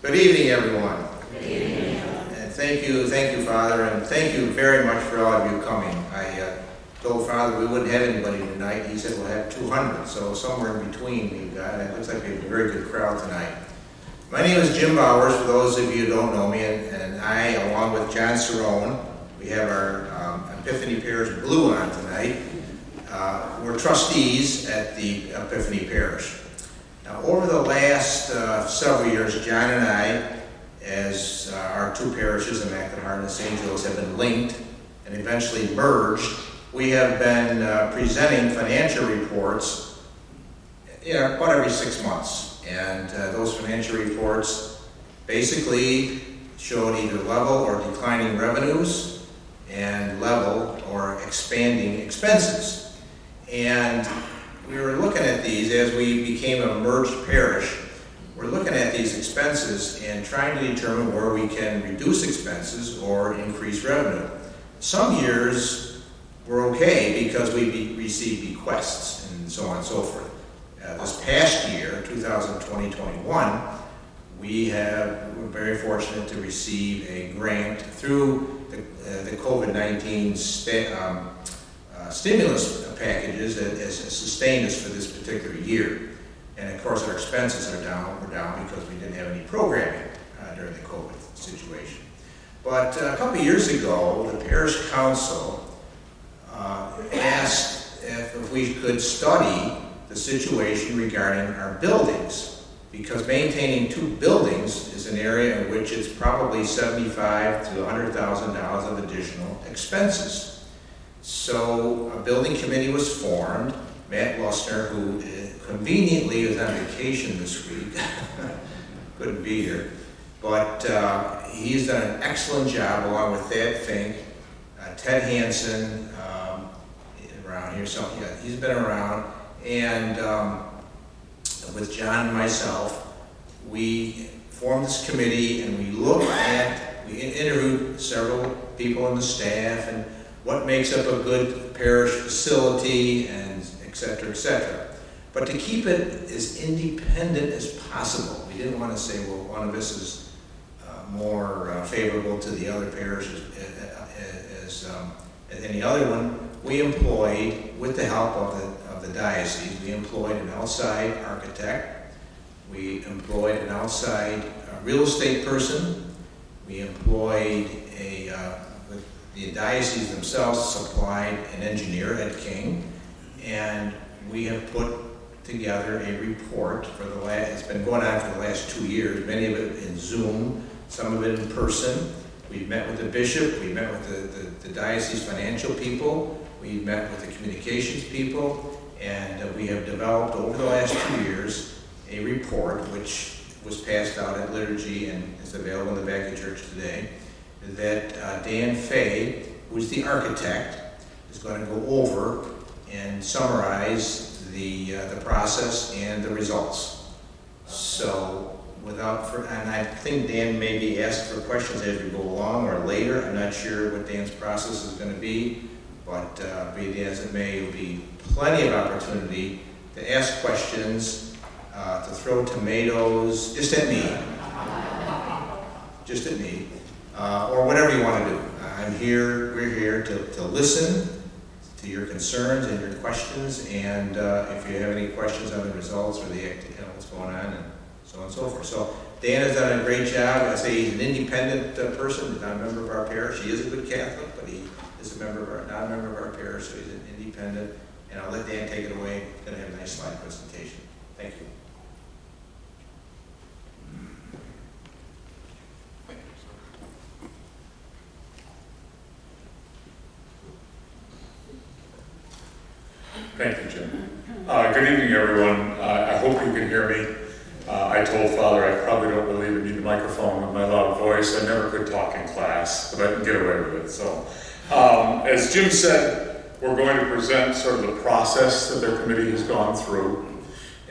Good evening, everyone. Good evening. And thank you, Father, and thank you very much for all of you coming. I told Father we wouldn't have anybody tonight. He said we'll have 200, so somewhere in between we've got, and it looks like we have a very good crowd tonight. My name is Jim Bowers, for those of you who don't know me, and I, along with John Cerrone, we have our Epiphany Parish blue on tonight. We're trustees at the Epiphany Parish. Now, over the last several years, John and I, as our two parishes, Immaculate Heart and St. Joe's, have been linked and eventually merged. We have been presenting financial reports about every 6 months. And those financial reports basically showed either level or declining revenues and level or expanding expenses. And we were looking at these as we became a merged parish. We're looking at these expenses and trying to determine where we can reduce expenses or increase revenue. Some years were okay because we received bequests and so on and so forth. This past year, 2020-21, we're very fortunate to receive a grant through the COVID-19 stimulus packages that has sustained us for this particular year. And of course our expenses are down because we didn't have any programming during the COVID situation. But a couple of years ago, the Parish Council asked if we could study the situation regarding our buildings, because maintaining 2 buildings is an area in which it's probably $75,000 to $100,000 of additional expenses. So a building committee was formed. Matt Lusner, who conveniently is on vacation this week, couldn't be here, but he's done an excellent job along with Thad Fink, Ted Hansen, around here, so yeah, he's been around. And with John and myself, we formed this committee and we interviewed several people on the staff and what makes up a good parish facility and et cetera, et cetera. But to keep it as independent as possible. We didn't want to say, well, one of us is more favorable to the other parish as any other one. We employed, with the help of the diocese, we employed an outside architect, we employed an outside real estate person, we employed the diocese themselves supplied an engineer, Ed King, and we have put together a report for it's been going on for the last 2 years, many of it in Zoom, some of it in person. We've met with the bishop, we met with the diocese financial people, we met with the communications people, and we have developed over the last 2 years a report which was passed out at liturgy and is available in the back of the church today, that Dan Fay, who's the architect, is going to go over and summarize the process and the results. So and I think Dan may be asked for questions as we go along or later. I'm not sure what Dan's process is going to be, but be it as it may, there'll be plenty of opportunity to ask questions, to throw tomatoes, just at me, or whatever you want to do. We're here to listen to your concerns and your questions, and if you have any questions on the results or what's going on and so on and so forth. So Dan has done a great job. I say he's an independent person, not a member of our parish. He is a good Catholic, but he is not a member of our parish, so he's an independent. And I'll let Dan take it away. He's going to have a nice slide presentation. Thank you. Thank you, Jim. Good evening, everyone. I hope you can hear me. I told Father I probably don't really even need the microphone with my loud voice. I never could talk in class, but I can get away with it. So, as Jim said, we're going to present sort of the process that their committee has gone through.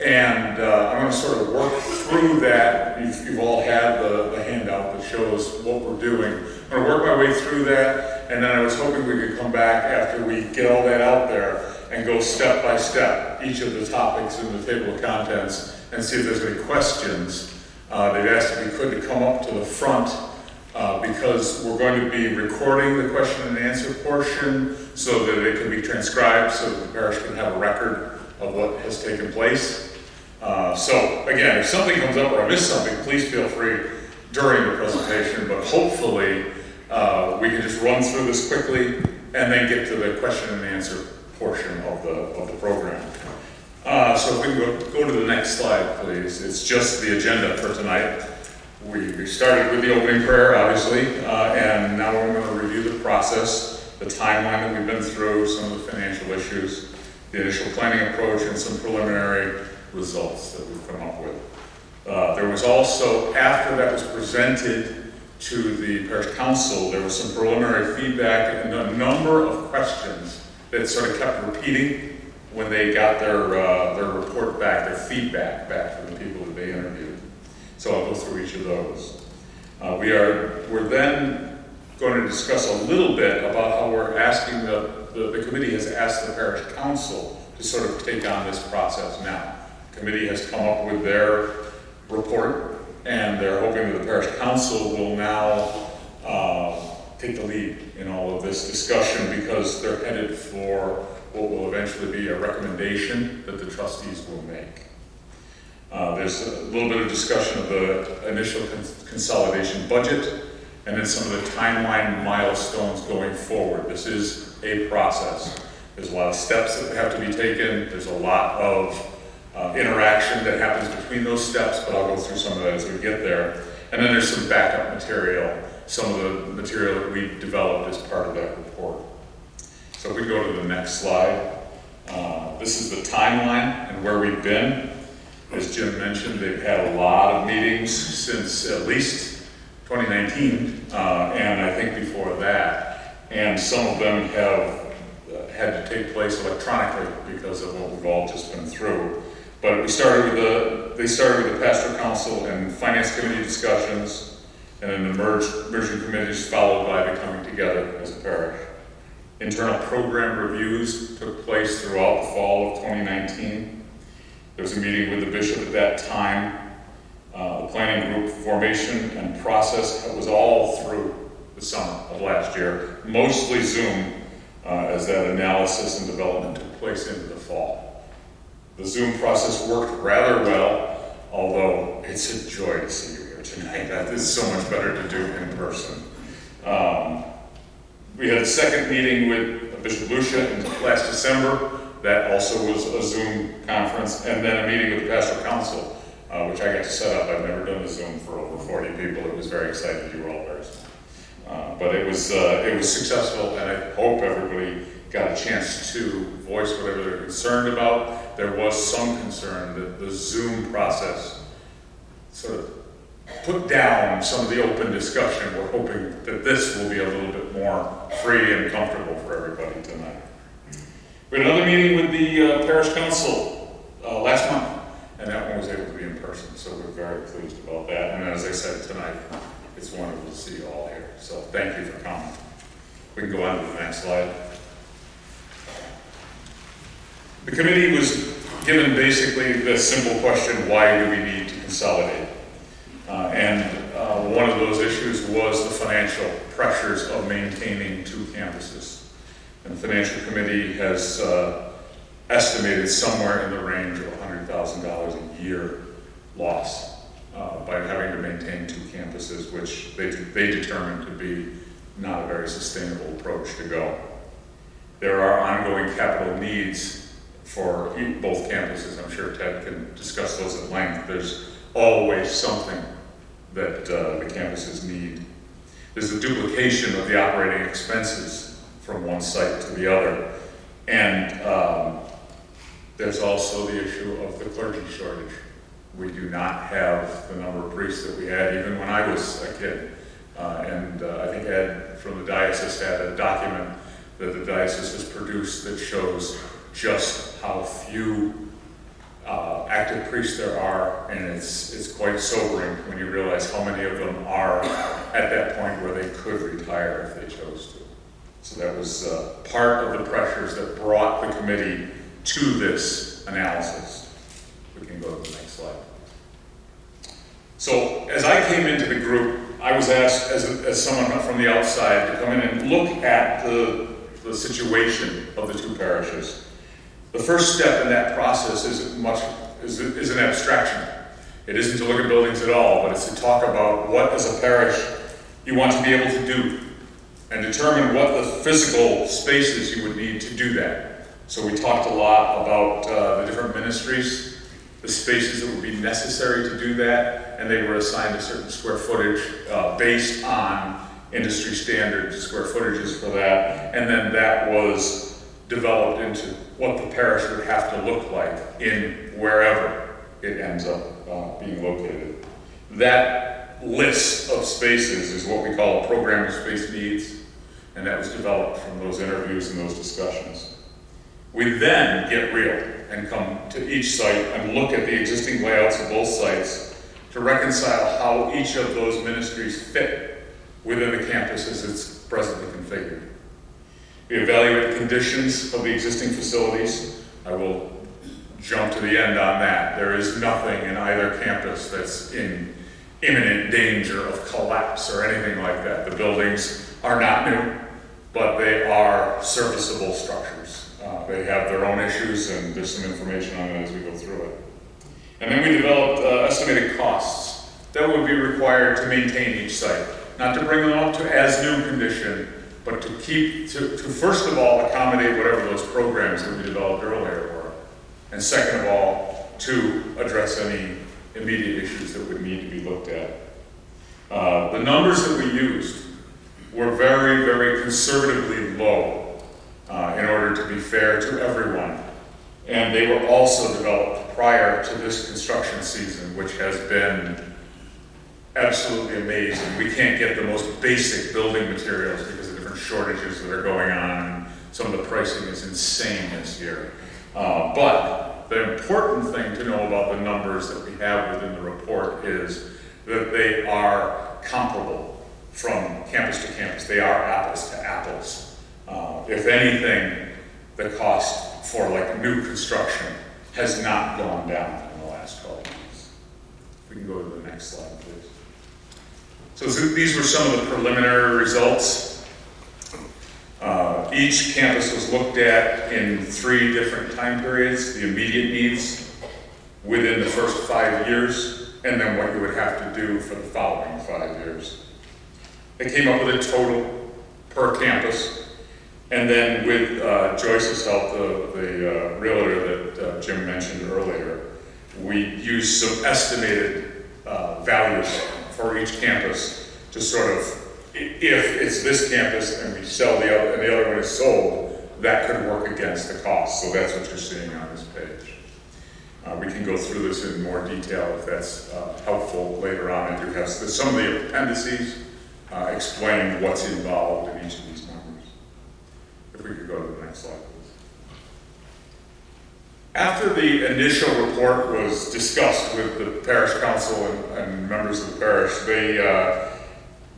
And I'm going to sort of work through that. You've all had the handout that shows what we're doing. I'm going to work my way through that, and then I was hoping we could come back after we get all that out there and go step by step, each of the topics in the table of contents, and see if there's any questions They've asked if we could come up to the front because we're going to be recording the question and answer portion so that it can be transcribed so that the parish can have a record of what has taken place. So again, if something comes up or I miss something, please feel free during the presentation, but hopefully we can just run through this quickly and then get to the question and answer portion of the program. So if we can go to the next slide, please. It's just the agenda for tonight. We started with the opening prayer, obviously, and now we're going to review the process, the timeline that we've been through, some of the financial issues, the initial planning approach, and some preliminary results that we've come up with. There was also, after that was presented to the parish council, there was some preliminary feedback and a number of questions that sort of kept repeating when they got their report back, their feedback back from the people that they interviewed. So I'll go through each of those. We're then going to discuss a little bit about how we're asking the committee has asked the parish council to sort of take on this process now. The committee has come up with their report, and they're hoping that the parish council will now take the lead in all of this discussion because they're headed for what will eventually be a recommendation that the trustees will make. There's a little bit of discussion of the initial consolidation budget and then some of the timeline milestones going forward. This is a process. There's a lot of steps that have to be taken. There's a lot of interaction that happens between those steps, but I'll go through some of that as we get there. And then there's some backup material, some of the material that we developed as part of that report. So if we go to the next slide, this is the timeline and where we've been. As Jim mentioned, they've had a lot of meetings since at least 2019, and I think before that. And some of them have had to take place electronically because of what we've all just been through. But they started with the pastoral council and finance committee discussions, and then the merging committees followed by the coming together as a parish. Internal program reviews took place throughout the fall of 2019. There was a meeting with the bishop at that time. The planning group formation and process was all through the summer of last year, mostly Zoom, as that analysis and development took place into the fall. The Zoom process worked rather well, although it's a joy to see you here tonight. That is so much better to do in person. We had a second meeting with Bishop Lucia last December. That also was a Zoom conference, and then a meeting with the pastoral council, which I got to set up. I've never done a Zoom for over 40 people. It was very exciting. You were all very smart. But it was successful, and I hope everybody got a chance to voice whatever they're concerned about. There was some concern that the Zoom process sort of put down some of the open discussion. We're hoping that this will be a little bit more free and comfortable for everybody tonight. We had another meeting with the parish council last month, and that one was able to be in person, so we're very pleased about that. And as I said tonight, it's wonderful to see you all here. So thank you for coming. We can go on to the next slide. The committee was given basically the simple question, why do we need to consolidate? And one of those issues was the financial pressures of maintaining two campuses. And the financial committee has estimated somewhere in the range of $100,000 a year loss by having to maintain two campuses, which they determined to be not a very sustainable approach to go. There are ongoing capital needs for both campuses. I'm sure Ted can discuss those at length. There's always something that the campuses need. There's the duplication of the operating expenses from one site to the other. And there's also the issue of the clergy shortage. We do not have the number of priests that we had even when I was a kid. I think Ed from the diocese had a document that the diocese has produced that shows just how few active priests there are, and it's quite sobering when you realize how many of them are at that point where they could retire if they chose to. So that was part of the pressures that brought the committee to this analysis. We can go to the next slide. So as I came into the group, I was asked as someone from the outside to come in and look at the situation of the two parishes. The first step in that process is an abstraction. It isn't to look at buildings at all, but it's to talk about what as a parish you want to be able to do and determine what the physical spaces you would need to do that. So we talked a lot about the different ministries, the spaces that would be necessary to do that, and they were assigned a certain square footage based on industry standard square footages for that, and then that was developed into what the parish would have to look like in wherever it ends up being located. That list of spaces is what we call program of space needs, and that was developed from those interviews and those discussions. We then get real and come to each site and look at the existing layouts of both sites to reconcile how each of those ministries fit within the campus as it's presently configured. We evaluate the conditions of the existing facilities. I will jump to the end on that. There is nothing in either campus that's in imminent danger of collapse or anything like that. The buildings are not new, but they are serviceable structures. They have their own issues, and there's some information on it as we go through it. And then we developed estimated costs that would be required to maintain each site. Not to bring them up to as new condition, but to first of all accommodate whatever those programs that we developed earlier were. And second of all, to address any immediate issues that would need to be looked at. The numbers that we used were very, very conservatively low in order to be fair to everyone. And they were also developed prior to this construction season, which has been absolutely amazing. We can't get the most basic building materials because of different shortages that are going on. Some of the pricing is insane this year. But the important thing to know about the numbers that we have within the report is that they are comparable from campus to campus. They are apples to apples. If anything, the cost for like new construction has not gone down in the last 12 months. If we can go to the next slide, please. So these were some of the preliminary results. Each campus was looked at in 3 different time periods: the immediate needs within the first 5 years, and then what you would have to do for the following 5 years. They came up with a total per campus, and then with Joyce's help, the realtor that Jim mentioned earlier, we used some estimated values for each campus to sort of, if it's this campus and we sell the other, and the other one is sold, that could work against the cost. So that's what you're seeing on this page. We can go through this in more detail if that's helpful later on. I do have some of the appendices explaining what's involved in each of these numbers. If we could go to the next slide, please. After the initial report was discussed with the parish council and members of the parish,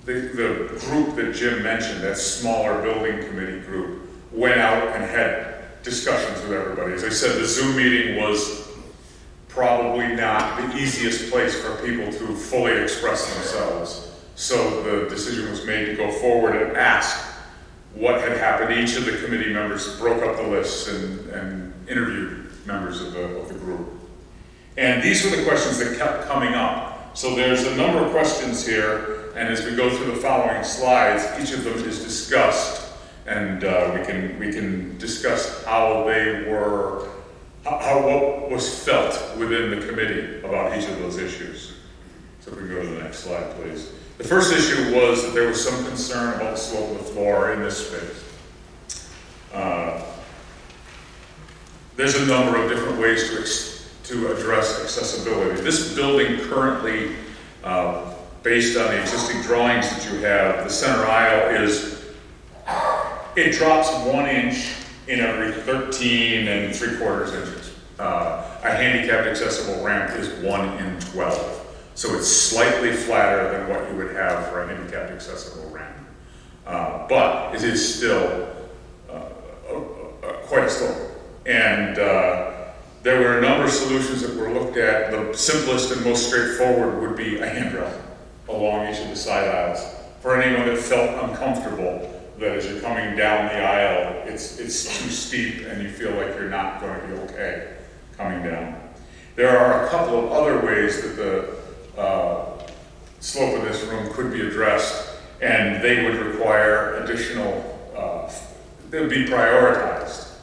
the group that Jim mentioned, that smaller building committee group, went out and had discussions with everybody. As I said, the Zoom meeting was probably not the easiest place for people to fully express themselves. So the decision was made to go forward and ask what had happened. Each of the committee members broke up the lists and interviewed members of the group. And these were the questions that kept coming up. So there's a number of questions here, and as we go through the following slides, each of them is discussed, and we can discuss how they were, what was felt within the committee about each of those issues. So if we go to the next slide, please. The first issue was that there was some concern about the slope of the floor in this space. There's a number of different ways to address accessibility. This building currently, based on the existing drawings that you have, the center aisle it drops 1 inch in every 13 3/4 inches. A handicapped accessible ramp is 1 in 12. So it's slightly flatter than what you would have for a handicapped accessible ramp. But it is still quite a slope. And There were a number of solutions that were looked at. The simplest and most straightforward would be a handrail along each of the side aisles. For anyone that felt uncomfortable that as you're coming down the aisle, it's too steep and you feel like you're not going to be okay coming down. There are a couple of other ways that the slope of this room could be addressed, and they would require additional, they would be prioritized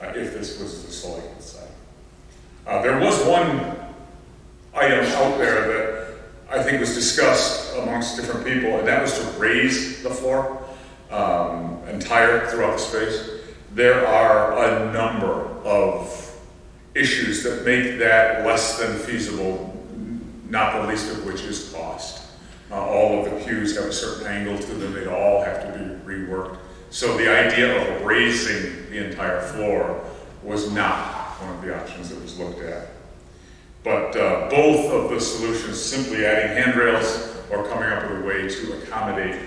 if this was the selected site. There was one item out there that I think was discussed amongst different people, and that was to raise the floor entire throughout the space. There are a number of issues that make that less than feasible, not the least of which is cost. All of the pews have a certain angle to them, they'd all have to be reworked. So the idea of raising the entire floor was not one of the options that was looked at. But both of the solutions, simply adding handrails or coming up with a way to accommodate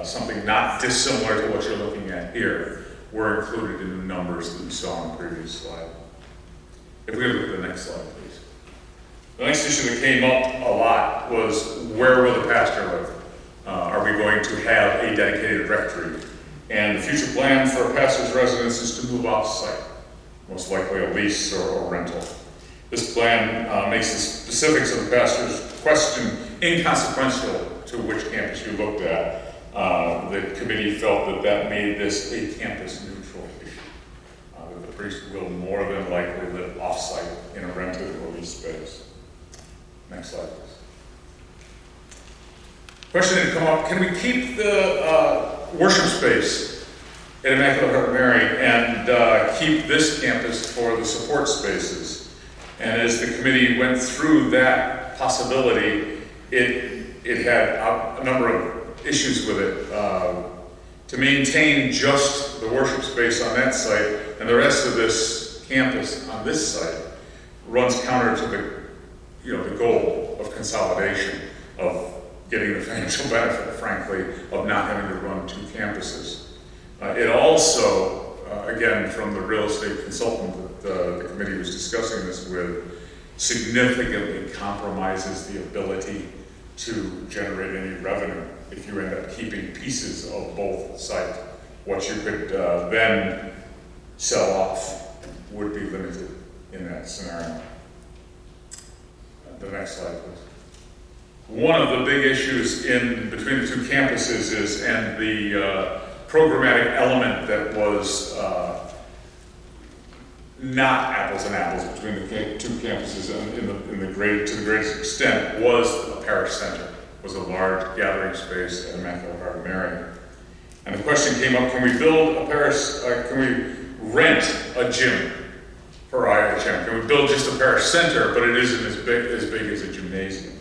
something not dissimilar to what you're looking at here, were included in the numbers that you saw on the previous slide. If we look at the next slide, please. The next issue that came up a lot was, where will the pastor live? Are we going to have a dedicated rectory? And the future plan for a pastor's residence is to move off-site, most likely a lease or a rental. This plan makes the specifics of the pastor's question inconsequential to which campus you looked at. The committee felt that that made this a campus-neutral issue. That the priest will more than likely live off-site in a rented or leased space. Next slide, please. Question didn't come up. Can we keep the worship space at Immaculate Heart of Mary and keep this campus for the support spaces? And as the committee went through that possibility, it had a number of issues with it. To maintain just the worship space on that site and the rest of this campus on this site runs counter to the goal of consolidation, of getting the financial benefit, frankly, of not having to run two campuses. It also, again, from the real estate consultant that the committee was discussing this with, significantly compromises the ability to generate any revenue if you end up keeping pieces of both sites. What you could then sell off would be limited in that scenario. The next slide, please. One of the big issues in between the two campuses is, and the programmatic element that was not apples and apples between the two campuses to the greatest extent, was a parish center. Was a large gathering space at Immaculate Heart of Mary. And the question came up, can we build a parish, can we rent a gym for IHM? Can we build just a parish center, but it isn't as big as a gymnasium?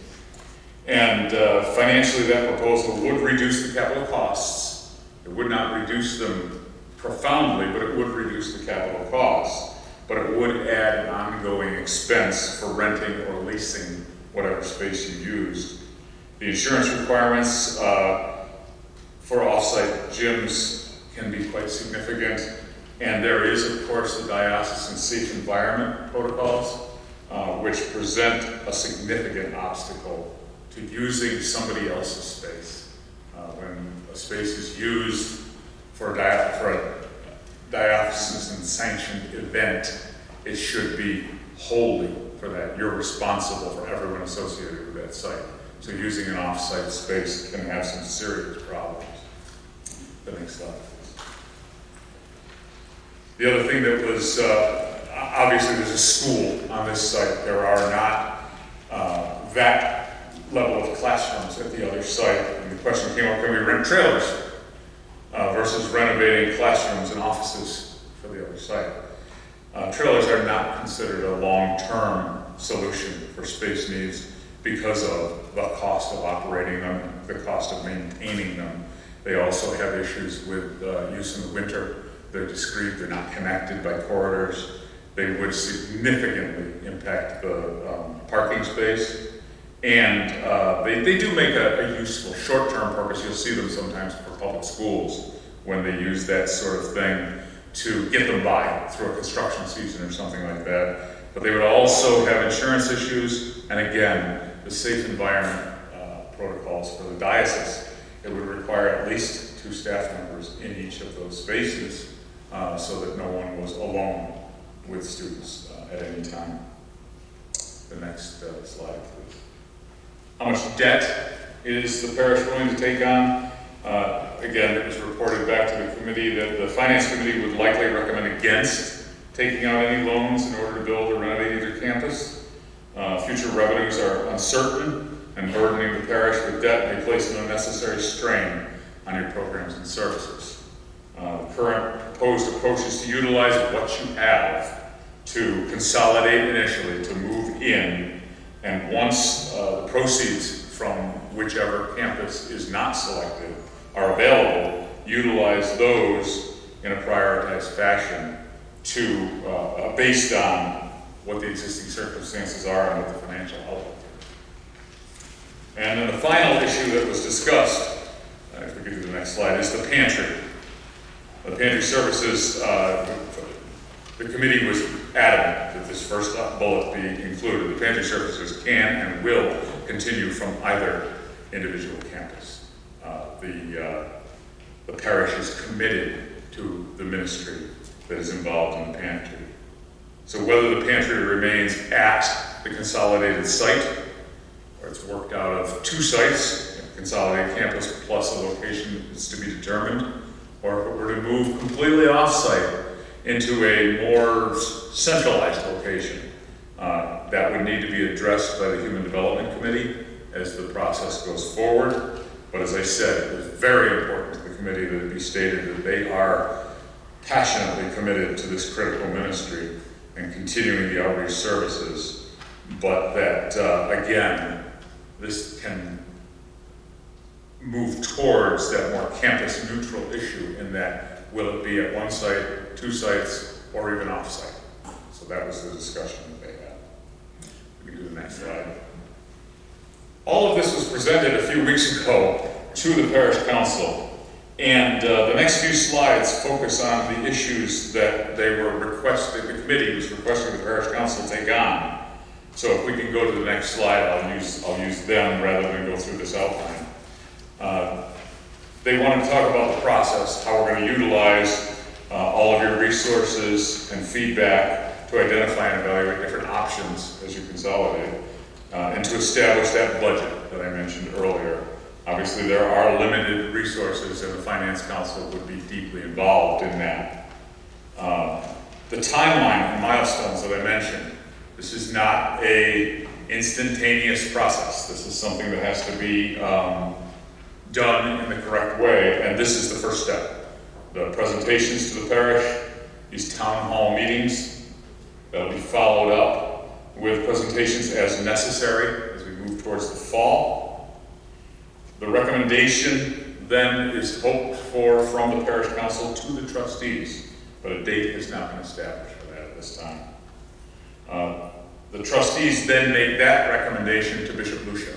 And financially, that proposal would reduce the capital costs. It would not reduce them profoundly, but it would reduce the capital costs. But it would add an ongoing expense for renting or leasing whatever space you used. The insurance requirements for off-site gyms can be quite significant. And there is, of course, the diocesan safe environment protocols, which present a significant obstacle to using somebody else's space. When a space is used for a diocesan sanctioned event, it should be wholly for that. You're responsible for everyone associated with that site. So using an off-site space can have some serious problems. The next slide, please. The other thing that was, obviously there's a school on this site. There are not that level of classrooms at the other site. And the question came up, can we rent trailers versus renovating classrooms and offices for the other site? Trailers are not considered a long-term solution for space needs because of the cost of operating them, the cost of maintaining them. They also have issues with use in the winter. They're discrete, they're not connected by corridors. They would significantly impact the parking space. And they do make a useful short-term purpose. You'll see them sometimes for public schools when they use that sort of thing to get them by through a construction season or something like that. But they would also have insurance issues, and again, the safe environment protocols for the diocese. It would require at least 2 staff members in each of those spaces so that no one was alone with students at any time. The next slide, please. How much debt is the parish willing to take on? Again, it was reported back to the committee that the Finance Committee would likely recommend against taking out any loans in order to build or renovate either campus. Future revenues are uncertain, and burdening the parish with debt may place an unnecessary strain on your programs and services. The current proposed approach is to utilize what you have to consolidate initially, to move in, and once the proceeds from whichever campus is not selected are available, utilize those in a prioritized fashion to based on what the existing circumstances are and what the financial outlook is. And then the final issue that was discussed, if we could do the next slide, is the pantry. The pantry services, the committee was adamant that this first bullet be included. The pantry services can and will continue from either individual campus. The parish is committed to the ministry that is involved in the pantry. So whether the pantry remains at the consolidated site, or it's worked out of 2 sites, consolidated campus plus a location is to be determined, or if it were to move completely off-site into a more centralized location, that would need to be addressed by the Human Development Committee as the process goes forward. But as I said, it was very important to the committee that it be stated that they are passionately committed to this critical ministry and continuing the outreach services, but that, again, this can move towards that more campus-neutral issue in that will it be at 1 site, 2 sites, or even off-site. So that was the discussion that they had. We can do the next slide. All of this was presented a few weeks ago to the Parish Council, and the next few slides focus on the issues that they were requested, the committee was requesting the Parish Council take on. So if we can go to the next slide, I'll use them rather than go through this outline. They wanted to talk about the process, how we're going to utilize all of your resources and feedback to identify and evaluate different options as you consolidate, and to establish that budget that I mentioned earlier. Obviously, there are limited resources, and the Finance Council would be deeply involved in that. The timeline and milestones that I mentioned, this is not a instantaneous process. This is something that has to be done in the correct way, and this is the first step. The presentations to the parish, these town hall meetings, that'll be followed up with presentations as necessary as we move towards the fall. The recommendation then is hoped for from the Parish Council to the trustees, but a date has not been established for that at this time. The trustees then make that recommendation to Bishop Lucia,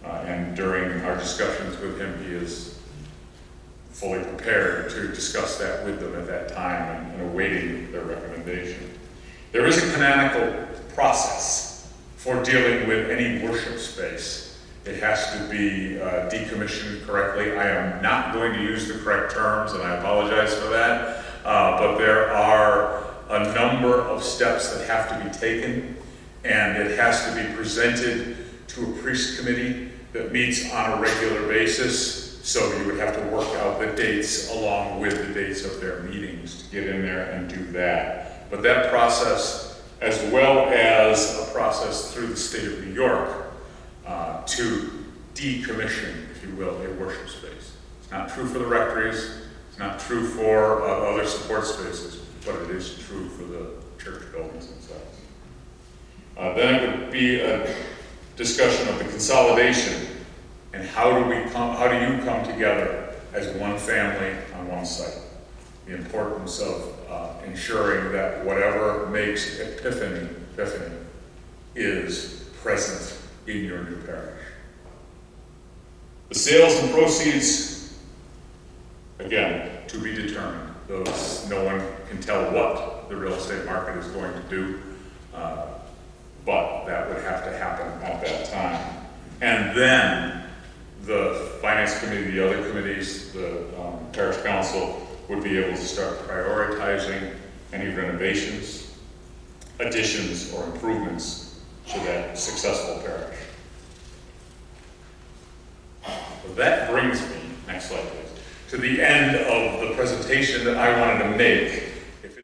and during our discussions with him, he is fully prepared to discuss that with them at that time and awaiting their recommendation. There is a canonical process for dealing with any worship space. It has to be decommissioned correctly. I am not going to use the correct terms, and I apologize for that, but there are a number of steps that have to be taken, and it has to be presented to a priest committee that meets on a regular basis, so you would have to work out the dates along with the dates of their meetings to get in there and do that. But that process, as well as a process through the state of New York, to decommission, if you will, a worship space. It's not true for the rectories, it's not true for other support spaces, but it is true for the church buildings themselves. Then it would be a discussion of the consolidation and how do you come together as one family on one site. The importance of ensuring that whatever makes Epiphany is present in your new parish. The sales and proceeds, again, to be determined. No one can tell what the real estate market is going to do. But that would have to happen at that time. And then the finance committee, the other committees, the parish council would be able to start prioritizing any renovations, additions, or improvements to that successful parish. Well, that brings me, next slide please, to the end of the presentation that I wanted to make